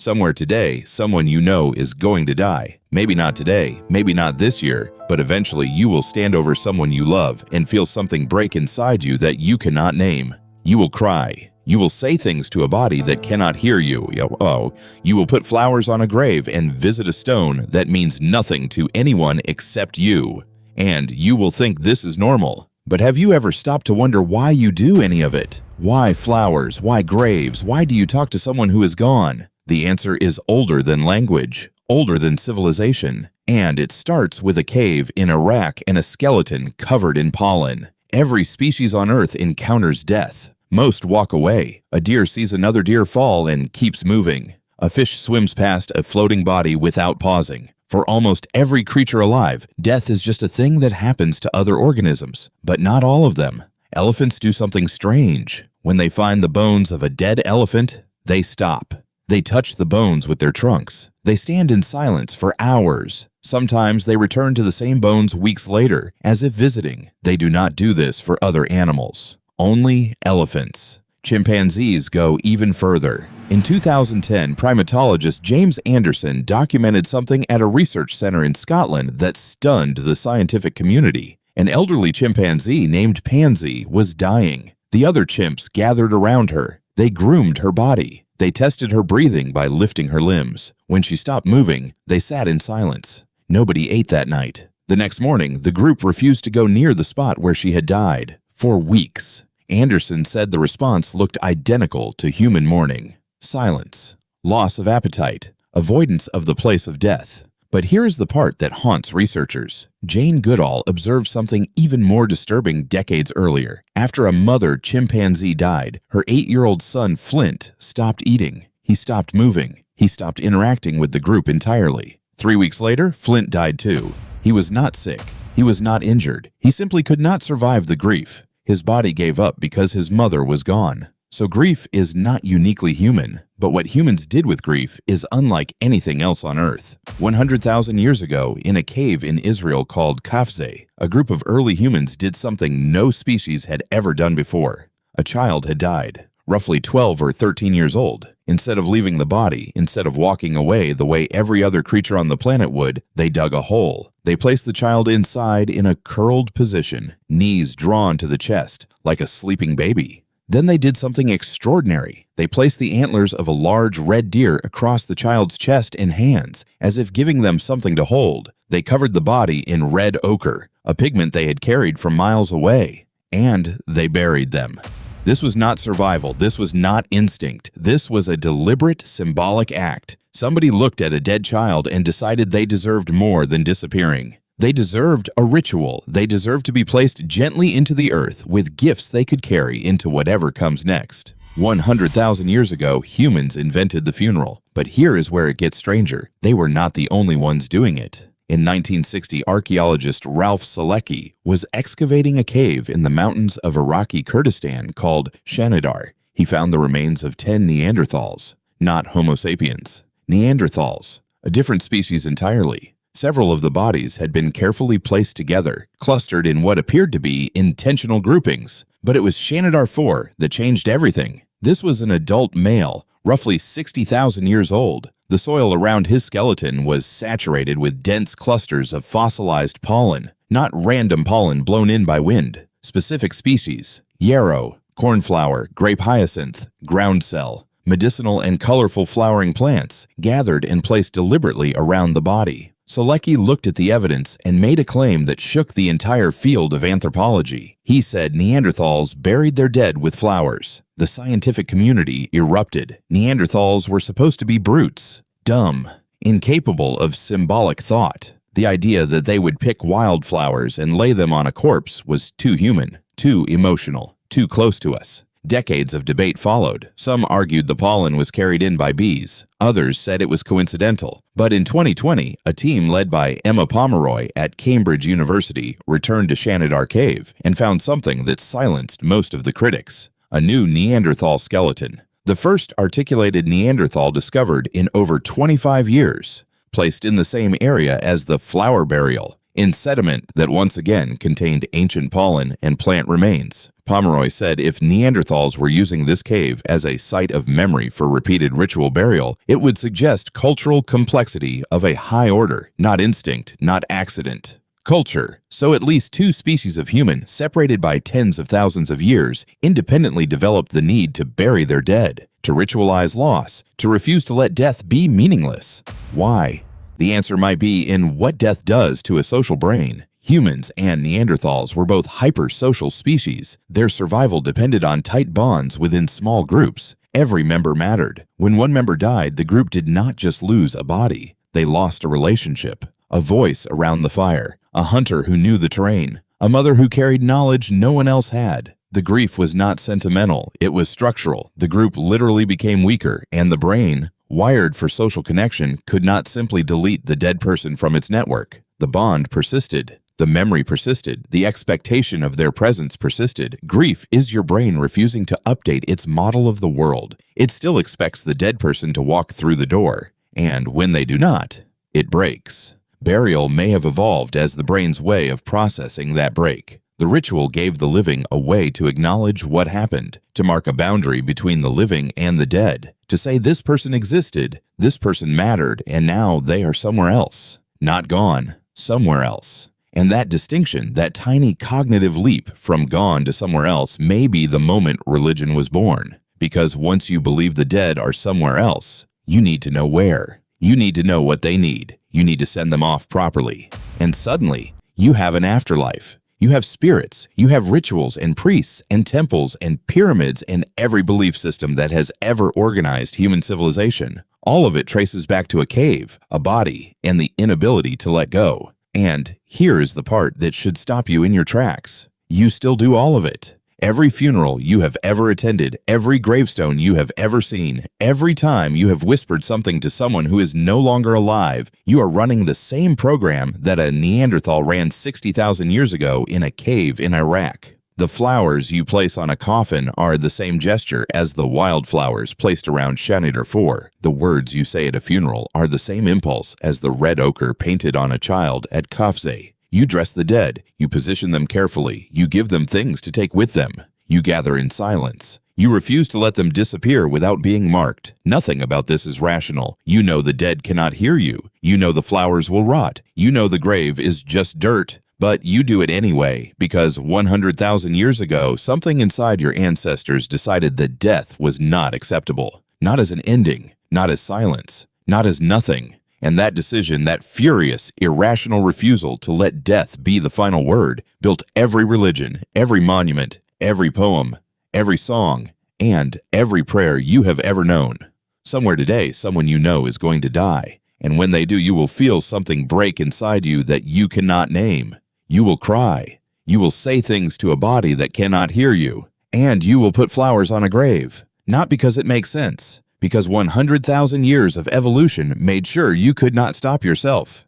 Somewhere today, someone you know is going to die. Maybe not today, maybe not this year, but eventually you will stand over someone you love and feel something break inside you that you cannot name. You will cry. You will say things to a body that cannot hear you. You will put flowers on a grave and visit a stone that means nothing to anyone except you. And you will think this is normal. But have you ever stopped to wonder why you do any of it? Why flowers? Why graves? Why do you talk to someone who is gone? The answer is older than language, older than civilization, and it starts with a cave in Iraq and a skeleton covered in pollen. Every species on Earth encounters death. Most walk away. A deer sees another deer fall and keeps moving. A fish swims past a floating body without pausing. For almost every creature alive, death is just a thing that happens to other organisms, but not all of them. Elephants do something strange. When they find the bones of a dead elephant, they stop. They touch the bones with their trunks. They stand in silence for hours. Sometimes they return to the same bones weeks later, as if visiting. They do not do this for other animals. Only elephants. Chimpanzees go even further. In 2010, primatologist James Anderson documented something at a research center in Scotland that stunned the scientific community. An elderly chimpanzee named Pansy was dying. The other chimps gathered around her. They groomed her body. They tested her breathing by lifting her limbs. When she stopped moving, they sat in silence. Nobody ate that night. The next morning, the group refused to go near the spot where she had died. For weeks. Anderson said the response looked identical to human mourning. Silence, loss of appetite, avoidance of the place of death. But here's the part that haunts researchers. Jane Goodall observed something even more disturbing decades earlier. After a mother chimpanzee died, her 8-year-old son Flint stopped eating. He stopped moving. He stopped interacting with the group entirely. 3 weeks later, Flint died too. He was not sick. He was not injured. He simply could not survive the grief. His body gave up because his mother was gone. So grief is not uniquely human, but what humans did with grief is unlike anything else on Earth. 100,000 years ago, in a cave in Israel called qafzeh, a group of early humans did something no species had ever done before. A child had died, roughly 12 or 13 years old. Instead of leaving the body, instead of walking away the way every other creature on the planet would, they dug a hole. They placed the child inside in a curled position, knees drawn to the chest, like a sleeping baby. Then they did something extraordinary. They placed the antlers of a large red deer across the child's chest and hands, as if giving them something to hold. They covered the body in red ochre, a pigment they had carried from miles away, and they buried them. This was not survival. This was not instinct. This was a deliberate, symbolic act. Somebody looked at a dead child and decided they deserved more than disappearing. They deserved a ritual. They deserved to be placed gently into the earth with gifts they could carry into whatever comes next. 100,000 years ago, humans invented the funeral. But here is where it gets stranger. They were not the only ones doing it. In 1960, archaeologist Ralph Selecki was excavating a cave in the mountains of Iraqi Kurdistan called Shanidar. He found the remains of 10 Neanderthals, not Homo sapiens. Neanderthals, a different species entirely. Several of the bodies had been carefully placed together, clustered in what appeared to be intentional groupings. But it was Shanidar 4 that changed everything. This was an adult male, roughly 60,000 years old. The soil around his skeleton was saturated with dense clusters of fossilized pollen, not random pollen blown in by wind. Specific species: yarrow, cornflower, grape hyacinth, groundsel, medicinal and colorful flowering plants, gathered and placed deliberately around the body. Selecki looked at the evidence and made a claim that shook the entire field of anthropology. He said Neanderthals buried their dead with flowers. The scientific community erupted. Neanderthals were supposed to be brutes, dumb, incapable of symbolic thought. The idea that they would pick wildflowers and lay them on a corpse was too human, too emotional, too close to us. Decades of debate followed. Some argued the pollen was carried in by bees. Others said it was coincidental. But in 2020, a team led by Emma Pomeroy at Cambridge University returned to Shanidar Cave and found something that silenced most of the critics: a new Neanderthal skeleton. The first articulated Neanderthal discovered in over 25 years, placed in the same area as the flower burial. in sediment that once again contained ancient pollen and plant remains. Pomeroy said if Neanderthals were using this cave as a site of memory for repeated ritual burial, it would suggest cultural complexity of a high order, not instinct, not accident. Culture. So at least two species of human, separated by tens of thousands of years, independently developed the need to bury their dead, to ritualize loss, to refuse to let death be meaningless. Why? The answer might be in what death does to a social brain. Humans and Neanderthals were both hyper-social species. Their survival depended on tight bonds within small groups. Every member mattered. When one member died, the group did not just lose a body. They lost a relationship, a voice around the fire, a hunter who knew the terrain, a mother who carried knowledge no one else had. The grief was not sentimental, it was structural. The group literally became weaker, and the brain, wired for social connection, could not simply delete the dead person from its network. The bond persisted. The memory persisted. The expectation of their presence persisted. Grief is your brain refusing to update its model of the world. It still expects the dead person to walk through the door, and when they do not, it breaks. Burial may have evolved as the brain's way of processing that break. The ritual gave the living a way to acknowledge what happened, to mark a boundary between the living and the dead, to say this person existed, this person mattered, and now they are somewhere else. Not gone, somewhere else. And that distinction, that tiny cognitive leap from gone to somewhere else, may be the moment religion was born. Because once you believe the dead are somewhere else, you need to know where. You need to know what they need. You need to send them off properly. And suddenly, you have an afterlife. You have spirits. You have rituals and priests and temples and pyramids and every belief system that has ever organized human civilization. All of it traces back to a cave, a body, and the inability to let go. And here is the part that should stop you in your tracks. You still do all of it. Every funeral you have ever attended, every gravestone you have ever seen, every time you have whispered something to someone who is no longer alive, you are running the same program that a Neanderthal ran 60,000 years ago in a cave in Iraq. The flowers you place on a coffin are the same gesture as the wildflowers placed around Shanidar 4. The words you say at a funeral are the same impulse as the red ochre painted on a child at qafzeh. You dress the dead, you position them carefully, you give them things to take with them. You gather in silence. You refuse to let them disappear without being marked. Nothing about this is rational. You know the dead cannot hear you. You know the flowers will rot. You know the grave is just dirt. But you do it anyway, because 100,000 years ago, something inside your ancestors decided that death was not acceptable. Not as an ending, not as silence, not as nothing. And that decision, that furious, irrational refusal to let death be the final word, built every religion, every monument, every poem, every song, and every prayer you have ever known. Somewhere today, someone you know is going to die. And when they do, you will feel something break inside you that you cannot name. You will cry. You will say things to a body that cannot hear you. And you will put flowers on a grave. Not because it makes sense. Because 100,000 years of evolution made sure you could not stop yourself.